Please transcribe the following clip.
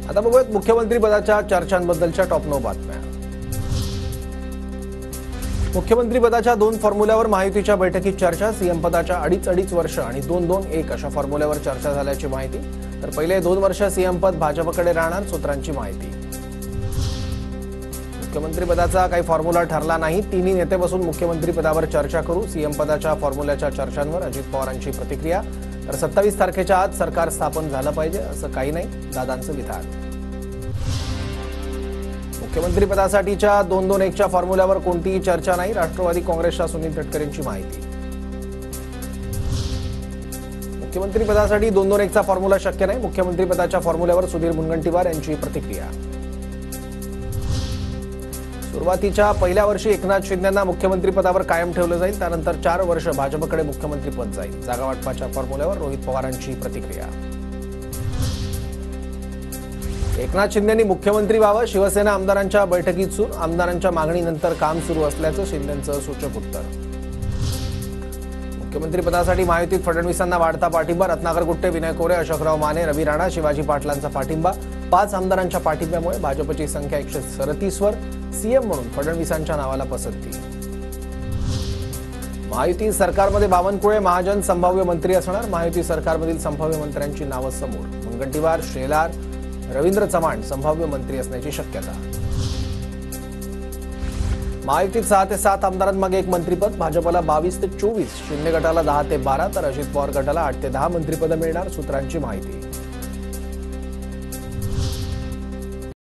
आता बघूयात मुख्यमंत्री पदाच्या चर्चांबद्दलच्या टॉप 9 बातम्या। मुख्यमंत्री पदाच्या 2 फॉर्म्युल्यावर महायुतीच्या बैठकीत चर्चा। सीएम पदाच्या अडीच वर्ष आणि 2-2-1 अशा फॉर्म्युल्यावर चर्चा झाल्याची माहिती। तर पहिले 2 वर्ष सीएम पद भाजपकडे राहणार, सूत्रांची माहिती। मुख्यमंत्री पदाचा काही फॉर्म्युला ठरला नाही, तिन्ही नेते बसून मुख्यमंत्री पदावर चर्चा करू। सीएम पदाच्या फॉर्म्युल्याच्या चर्चांवर अजित पवारांची प्रतिक्रिया। तर 27 तारखेच्या आत सरकार स्थापन झालं पाहिजे असं काही नाही, दादांचं विधान। मुख्यमंत्री पदासाठीच्या 2-2-1च्या फॉर्म्युल्यावर कोणतीही चर्चा नाही, राष्ट्रवादी काँग्रेसच्या सुनील तटकरेंची माहिती। मुख्यमंत्री पदासाठी 2-2-1चा फॉर्म्युला शक्य नाही, मुख्यमंत्री पदाच्या फॉर्म्युल्यावर सुधीर मुनगंटीवार यांची प्रतिक्रिया। सुरुवातीच्या पहिल्या वर्षी एकनाथ शिंदेंना मुख्यमंत्री पदावर कायम ठेवलं जाईल, त्यानंतर 4 वर्ष भाजपकडे मुख्यमंत्री पद जाईल। जागा वाटपाच्या फॉर्म्युल्यावर रोहित पवारांची प्रतिक्रिया। एकनाथ शिंदेंनी मुख्यमंत्री व्हावं, शिवसेना आमदारांच्या बैठकीत सूर। आमदारांच्या मागणीनंतर काम सुरू असल्याचं शिंदेंचं सूचक उत्तर। मुख्यमंत्री पदासाठी महायुतीत फडणवीसांना वाढता पाठिंबा। रत्नाकर गुट्टे, विनय कोरे, अशोकराव माने, रवी राणा, शिवाजी पाटलांचा पाठिंबा। 5 आमदारांच्या पाठिंब्यामुळे भाजपची संख्या 137 वर। सीएम म्हणून फडणवीसांच्या नावाला पसंती। महायुती सरकारमध्ये बावनकुळे, महाजन संभाव्य मंत्री असणार। महायुती सरकारमधील संभाव्य मंत्र्यांची नावं समोर। मुनगंटीवार, शेलार, रवींद्र चव्हाण संभाव्य मंत्री असण्याची शक्यता। महायुतीत 6 ते 7 आमदारांमागे 1 मंत्रीपद। भाजपला 22 ते 24, शिंदे गटाला 10 ते 12, तर अजित पवार गटाला 8 ते 10 मंत्रिपद मिळणार, सूत्रांची माहिती।